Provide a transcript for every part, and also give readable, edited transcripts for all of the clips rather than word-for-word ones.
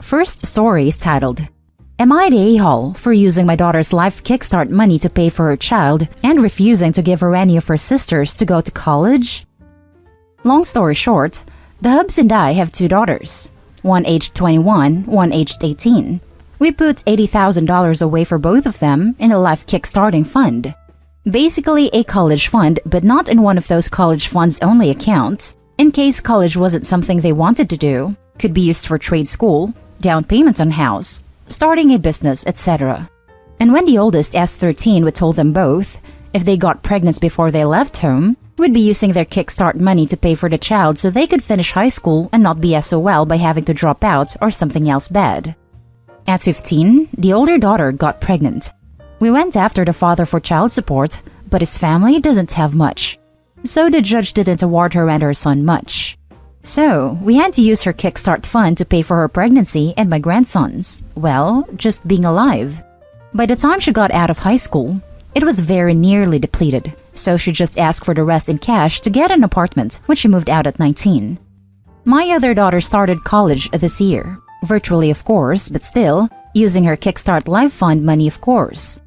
First story is titled, Am I the a-hole for using my daughter's life kickstart money to pay for her child and refusing to give her any of her sisters to go to college? Long story short, the Hubs and I have two daughters, one aged 21, one aged 18. We put $80,000 away for both of them in a life kickstarting fund. Basically a college fund, but not in one of those college funds only accounts, in case college wasn't something they wanted to do, could be used for trade school, down payment on house, starting a business, etc. And when the oldest S13 would told them both, if they got pregnant before they left home, would be using their kickstart money to pay for the child so they could finish high school and not be SOL by having to drop out or something else bad. At 15, the older daughter got pregnant. We went after the father for child support, but his family doesn't have much. So the judge didn't award her and her son much. So we had to use her kickstart fund to pay for her pregnancy and my grandsons. Well, just being alive. By the time she got out of high school, it was very nearly depleted, so she just asked for the rest in cash to get an apartment when she moved out at 19. My other daughter started college this year. Virtually, of course, but still, using her Kickstart Life Fund money, of course.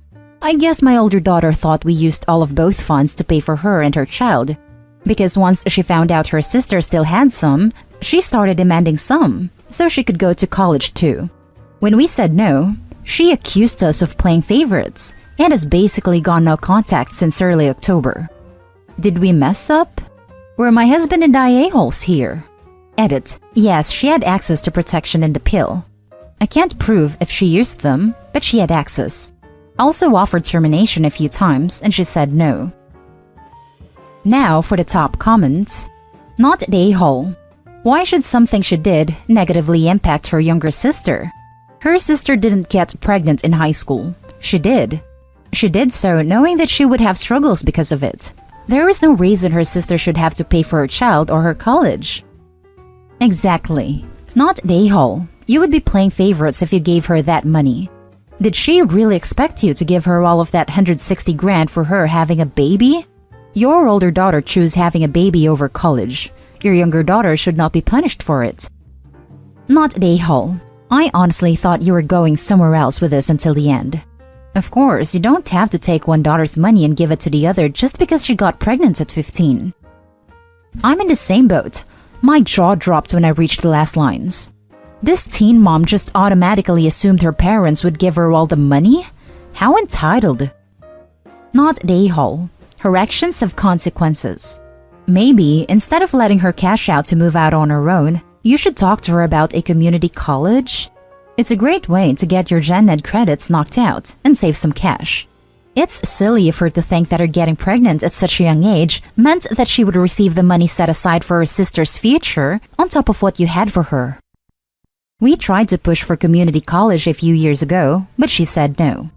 I guess my older daughter thought we used all of both funds to pay for her and her child, because once she found out her sister still had some, she started demanding some, so she could go to college too. When we said no, she accused us of playing favorites, and has basically gone no contact since early October. Did we mess up? Were my husband and I a-holes here? Edit. Yes, she had access to protection in the pill. I can't prove if she used them, but she had access. Also offered termination a few times, and she said no. Now for the top comments. Not the a-hole. Why should something she did negatively impact her younger sister? Her sister didn't get pregnant in high school. She did. She did so knowing that she would have struggles because of it. There is no reason her sister should have to pay for her child or her college. Exactly. Not the a-hole. You would be playing favorites if you gave her that money. Did she really expect you to give her all of that 160 grand for her having a baby? Your older daughter chose having a baby over college. Your younger daughter should not be punished for it. Not the a-hole. I honestly thought you were going somewhere else with this until the end. Of course, you don't have to take one daughter's money and give it to the other just because she got pregnant at 15. I'm in the same boat. My jaw dropped when I reached the last lines. This teen mom just automatically assumed her parents would give her all the money? How entitled. Not the a-hole. Her actions have consequences. Maybe, instead of letting her cash out to move out on her own, you should talk to her about a community college. It's a great way to get your gen ed credits knocked out and save some cash. It's silly of her to think that her getting pregnant at such a young age meant that she would receive the money set aside for her sister's future on top of what you had for her. We tried to push for community college a few years ago, but she said no.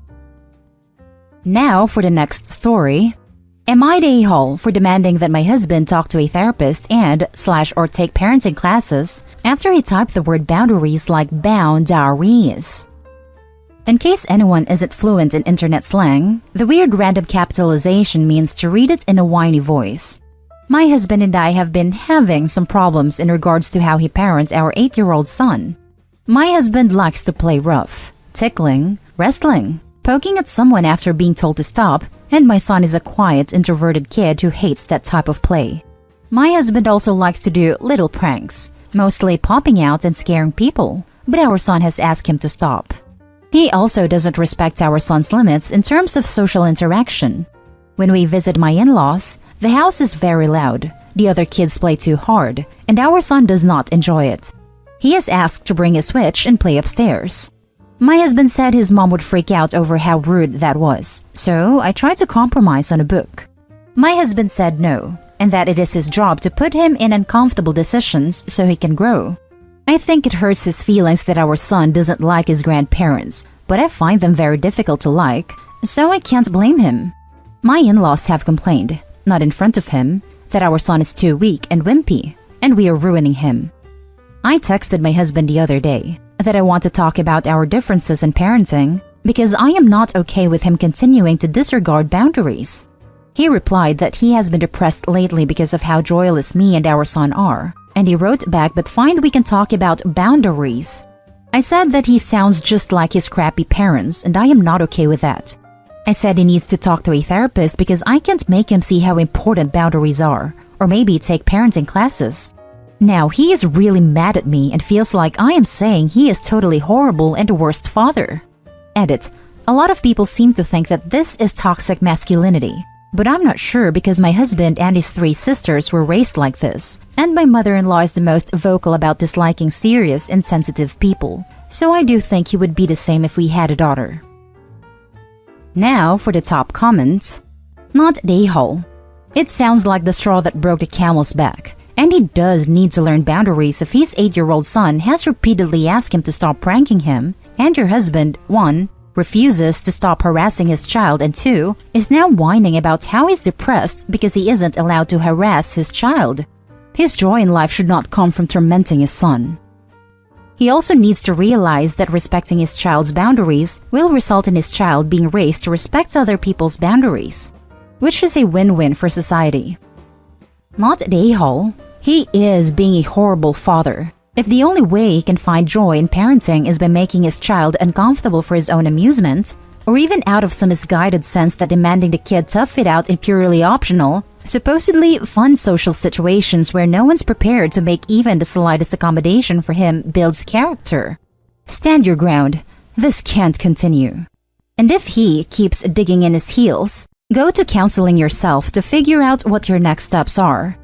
Now for the next story. Am I the a-hole for demanding that my husband talk to a therapist and/or take parenting classes after he typed the word boundaries like boundaries? In case anyone isn't fluent in internet slang, the weird random capitalization means to read it in a whiny voice. My husband and I have been having some problems in regards to how he parents our 8-year-old son. My husband likes to play rough, tickling, wrestling, poking at someone after being told to stop, and my son is a quiet, introverted kid who hates that type of play. My husband also likes to do little pranks, mostly popping out and scaring people, but our son has asked him to stop. He also doesn't respect our son's limits in terms of social interaction. When we visit my in-laws, the house is very loud, the other kids play too hard, and our son does not enjoy it. He is asked to bring a Switch and play upstairs. My husband said his mom would freak out over how rude that was, so I tried to compromise on a book. My husband said no, and that it is his job to put him in uncomfortable decisions so he can grow. I think it hurts his feelings that our son doesn't like his grandparents, but I find them very difficult to like, so I can't blame him. My in-laws have complained, not in front of him, that our son is too weak and wimpy, and we are ruining him. I texted my husband the other day that I want to talk about our differences in parenting because I am not okay with him continuing to disregard boundaries. He replied that he has been depressed lately because of how joyless me and our son are, and he wrote back, "But fine, we can talk about boundaries." I said that he sounds just like his crappy parents, and I am not okay with that. I said he needs to talk to a therapist because I can't make him see how important boundaries are, or maybe take parenting classes. Now he is really mad at me and feels like I am saying he is totally horrible and the worst father. Edit. A lot of people seem to think that this is toxic masculinity, but I'm not sure because my husband and his 3 sisters were raised like this, and my mother-in-law is the most vocal about disliking serious and sensitive people, so I do think he would be the same if we had a daughter. Now for the top comments. Not the a-hole. It sounds like the straw that broke the camel's back, and he does need to learn boundaries if his 8-year-old son has repeatedly asked him to stop pranking him, and your husband, 1, refuses to stop harassing his child, and 2, is now whining about how he's depressed because he isn't allowed to harass his child. His joy in life should not come from tormenting his son. He also needs to realize that respecting his child's boundaries will result in his child being raised to respect other people's boundaries, which is a win-win for society. Not the a-hole. He is being a horrible father. If the only way he can find joy in parenting is by making his child uncomfortable for his own amusement, or even out of some misguided sense that demanding the kid tough it out in purely optional, supposedly fun social situations where no one's prepared to make even the slightest accommodation for him builds character. Stand your ground. This can't continue. And if he keeps digging in his heels, go to counseling yourself to figure out what your next steps are.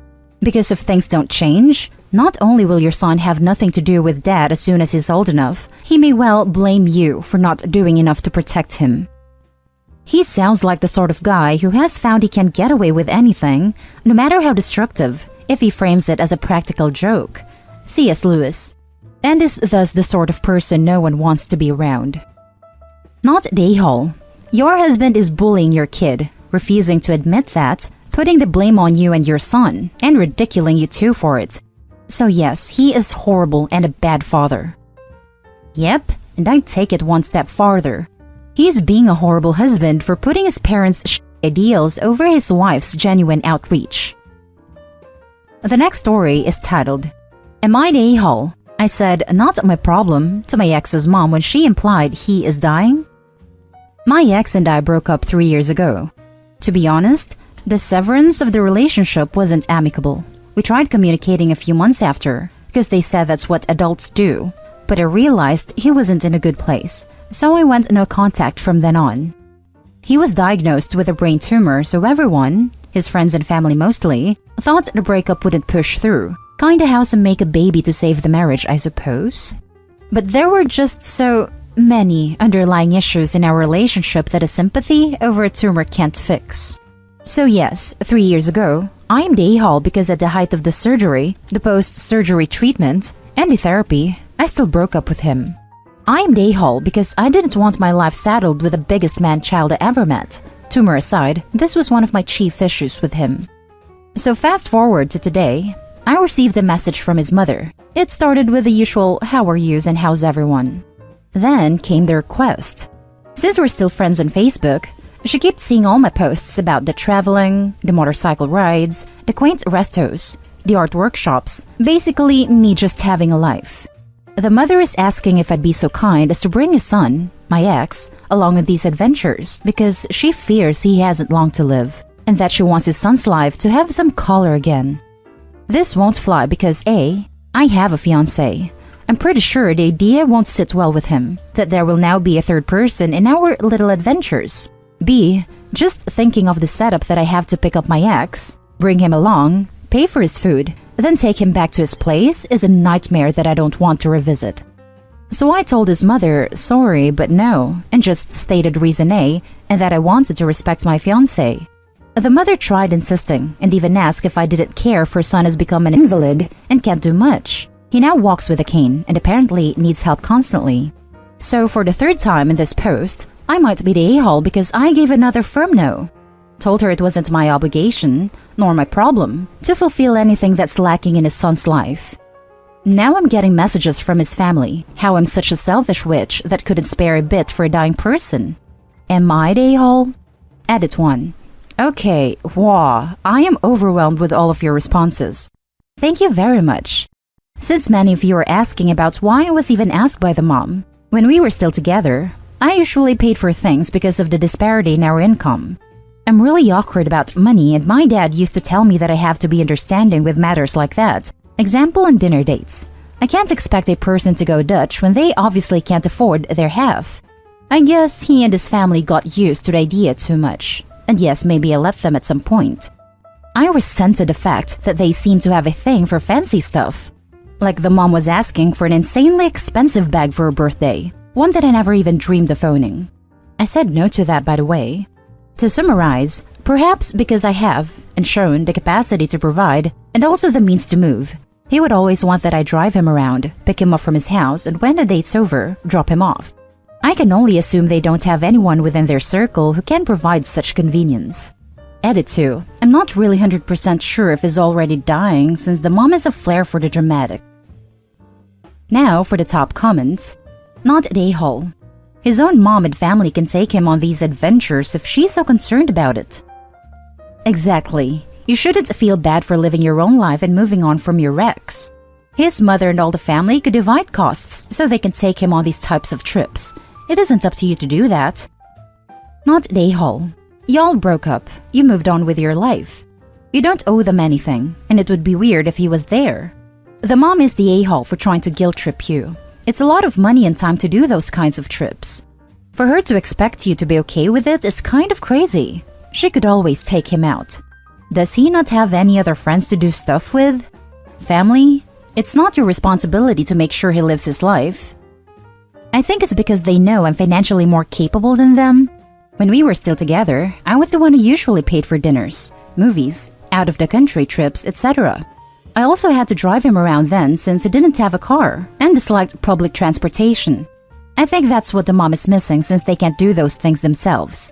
Because if things don't change, not only will your son have nothing to do with dad as soon as he's old enough, he may well blame you for not doing enough to protect him. He sounds like the sort of guy who has found he can get away with anything, no matter how destructive, if he frames it as a practical joke. C.S. Lewis. And is thus the sort of person no one wants to be around. Not the a-hole. Your husband is bullying your kid, refusing to admit that, putting the blame on you and your son, and ridiculing you too for it. So yes, he is horrible and a bad father. Yep, and I'd take it one step farther. He's being a horrible husband for putting his parents' ideals over his wife's genuine outreach. The next story is titled, Am I the a-hole? I said, not my problem, to my ex's mom when she implied he is dying. My ex and I broke up 3 years ago. To be honest, the severance of the relationship wasn't amicable. We tried communicating a few months after, because they said that's what adults do, but I realized he wasn't in a good place, so I went no contact from then on. He was diagnosed with a brain tumor, so everyone, his friends and family mostly, thought the breakup wouldn't push through. Kinda how some make a baby to save the marriage, I suppose. But there were just so many underlying issues in our relationship that a sympathy over a tumor can't fix. So yes, 3 years ago, I am the a-hole because at the height of the surgery, the post-surgery treatment, and the therapy, I still broke up with him. I am the a-hole because I didn't want my life saddled with the biggest man-child I ever met. Tumor aside, this was one of my chief issues with him. So fast forward to today, I received a message from his mother. It started with the usual how are yous and how's everyone. Then came the request. Since we're still friends on Facebook, she kept seeing all my posts about the traveling, the motorcycle rides, the quaint restos, the art workshops, basically me just having a life. The mother is asking if I'd be so kind as to bring his son, my ex, along with these adventures because she fears he hasn't long to live and that she wants his son's life to have some color again. This won't fly because A, I have a fiancé. I'm pretty sure the idea won't sit well with him, that there will now be a third person in our little adventures. B, just thinking of the setup that I have to pick up my ex, bring him along, pay for his food, then take him back to his place is a nightmare that I don't want to revisit. So I told his mother, sorry, but no, and just stated reason A, and that I wanted to respect my fiancé. The mother tried insisting, and even asked if I didn't care for son has become an invalid and can't do much. He now walks with a cane and apparently needs help constantly. So for the third time in this post, I might be the a-hole because I gave another firm no. Told her it wasn't my obligation, nor my problem, to fulfill anything that's lacking in his son's life. Now I'm getting messages from his family, how I'm such a selfish witch that couldn't spare a bit for a dying person. Am I the a-hole? Edit 1. Okay, wow, I am overwhelmed with all of your responses. Thank you very much. Since many of you are asking about why I was even asked by the mom, when we were still together, I usually paid for things because of the disparity in our income. I'm really awkward about money, and my dad used to tell me that I have to be understanding with matters like that. Example on dinner dates. I can't expect a person to go Dutch when they obviously can't afford their half. I guess he and his family got used to the idea too much. And yes, maybe I let them at some point. I resented the fact that they seemed to have a thing for fancy stuff. Like the mom was asking for an insanely expensive bag for her birthday, one that I never even dreamed of owning. I said no to that, by the way. To summarize, perhaps because I have, and shown, the capacity to provide, and also the means to move, he would always want that I drive him around, pick him up from his house, and when the date's over, drop him off. I can only assume they don't have anyone within their circle who can provide such convenience. Edit 2. I'm not really 100% sure if he's already dying since the mom has a flair for the dramatic. Now for the top comments. Not an a-hole. His own mom and family can take him on these adventures if she's so concerned about it. Exactly. You shouldn't feel bad for living your own life and moving on from your ex. His mother and all the family could divide costs so they can take him on these types of trips. It isn't up to you to do that. Not an a-hole. Y'all broke up. You moved on with your life. You don't owe them anything, and it would be weird if he was there. The mom is the a-hole for trying to guilt trip you. It's a lot of money and time to do those kinds of trips. For her to expect you to be okay with it is kind of crazy. She could always take him out. Does he not have any other friends to do stuff with? Family? It's not your responsibility to make sure he lives his life. I think it's because they know I'm financially more capable than them. When we were still together, I was the one who usually paid for dinners, movies, out-of-the-country trips, etc. I also had to drive him around then since he didn't have a car and disliked public transportation. I think that's what the mom is missing since they can't do those things themselves.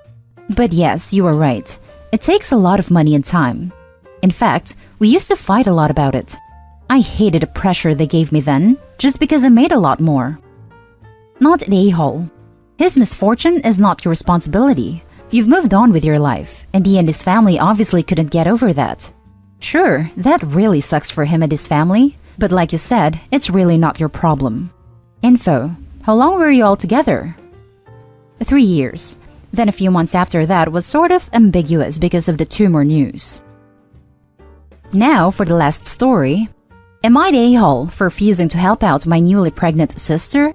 But yes, you are right. It takes a lot of money and time. In fact, we used to fight a lot about it. I hated the pressure they gave me then, just because I made a lot more. Not an a-hole. His misfortune is not your responsibility. You've moved on with your life, and he and his family obviously couldn't get over that. Sure, that really sucks for him and his family, but like you said, it's really not your problem. Info. How long were you all together? 3 years. Then a few months after that was sort of ambiguous because of the tumor news. Now for the last story. Am I the a-hole for refusing to help out my newly pregnant sister?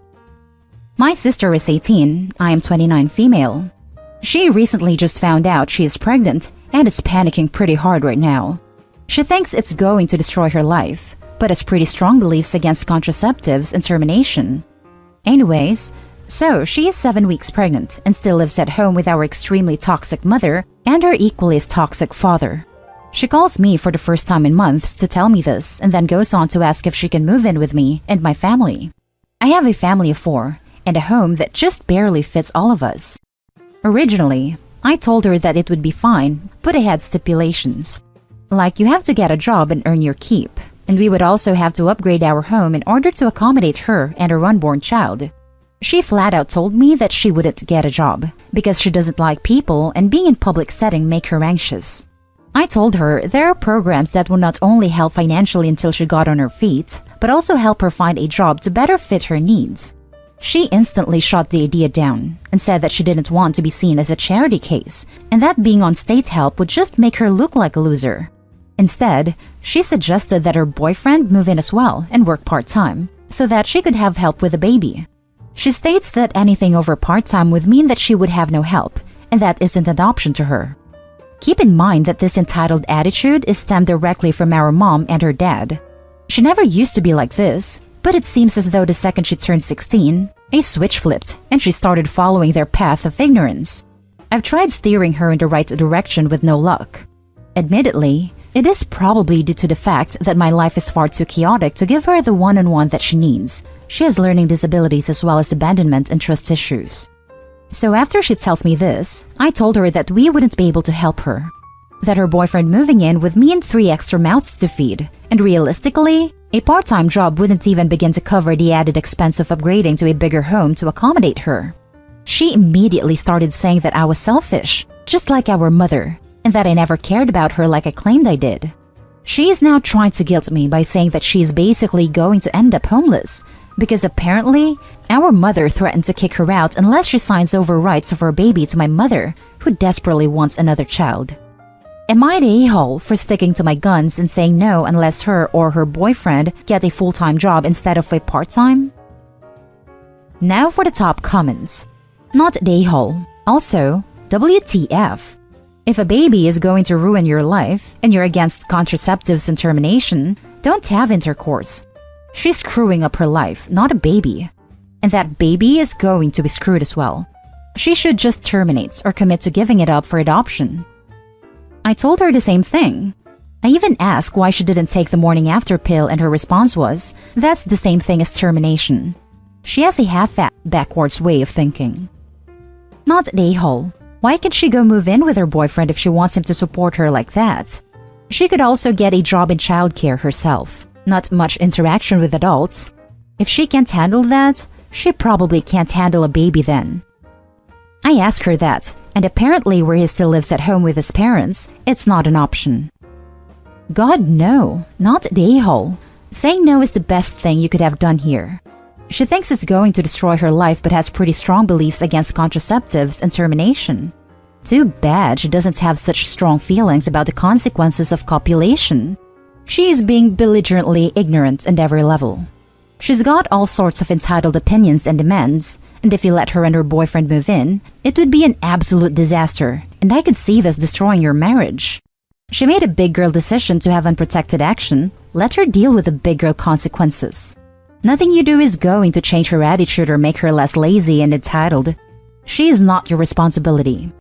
My sister is 18, I am 29 female. She recently just found out she is pregnant and is panicking pretty hard right now. She thinks it's going to destroy her life, but has pretty strong beliefs against contraceptives and termination. Anyways, so she is 7 weeks pregnant and still lives at home with our extremely toxic mother and her equally as toxic father. She calls me for the first time in months to tell me this and then goes on to ask if she can move in with me and my family. I have a family of 4 and a home that just barely fits all of us. Originally, I told her that it would be fine, but I had stipulations. Like you have to get a job and earn your keep, and we would also have to upgrade our home in order to accommodate her and her unborn child. She flat out told me that she wouldn't get a job because she doesn't like people and being in public setting make her anxious. I told her there are programs that will not only help financially until she got on her feet, but also help her find a job to better fit her needs. She instantly shot the idea down and said that she didn't want to be seen as a charity case and that being on state help would just make her look like a loser. Instead, she suggested that her boyfriend move in as well and work part-time so that she could have help with the baby. She states that anything over part-time would mean that she would have no help, and that isn't an option to her. Keep in mind that this entitled attitude is stemmed directly from our mom and her dad. She never used to be like this, but it seems as though the second she turned 16, a switch flipped and she started following their path of ignorance. I've tried steering her in the right direction with no luck. Admittedly, it is probably due to the fact that my life is far too chaotic to give her the one-on-one that she needs. She has learning disabilities as well as abandonment and trust issues. So after she tells me this, I told her that we wouldn't be able to help her. That her boyfriend moving in would mean 3 extra mouths to feed, and realistically, a part-time job wouldn't even begin to cover the added expense of upgrading to a bigger home to accommodate her. She immediately started saying that I was selfish, just like our mother, and that I never cared about her like I claimed I did. She is now trying to guilt me by saying that she is basically going to end up homeless because apparently our mother threatened to kick her out unless she signs over rights of her baby to my mother, who desperately wants another child. Am I the a-hole for sticking to my guns and saying no unless her or her boyfriend get a full-time job instead of a part-time? Now for the top comments. Not the a-hole. Also, WTF. If a baby is going to ruin your life and you're against contraceptives and termination, don't have intercourse. She's screwing up her life, not a baby. And that baby is going to be screwed as well. She should just terminate or commit to giving it up for adoption. I told her the same thing. I even asked why she didn't take the morning after pill, and her response was, that's the same thing as termination. She has a half-fat, backwards way of thinking. Not the a-hole. Why can't she go move in with her boyfriend if she wants him to support her like that? She could also get a job in childcare herself. Not much interaction with adults. If she can't handle that, she probably can't handle a baby then. I asked her that, and apparently where he still lives at home with his parents, it's not an option. God, no, not the a-hole. Saying no is the best thing you could have done here. She thinks it's going to destroy her life but has pretty strong beliefs against contraceptives and termination. Too bad she doesn't have such strong feelings about the consequences of copulation. She is being belligerently ignorant at every level. She's got all sorts of entitled opinions and demands, and if you let her and her boyfriend move in, it would be an absolute disaster, and I could see this destroying your marriage. She made a big girl decision to have unprotected action. Let her deal with the big girl consequences. Nothing you do is going to change her attitude or make her less lazy and entitled. She is not your responsibility.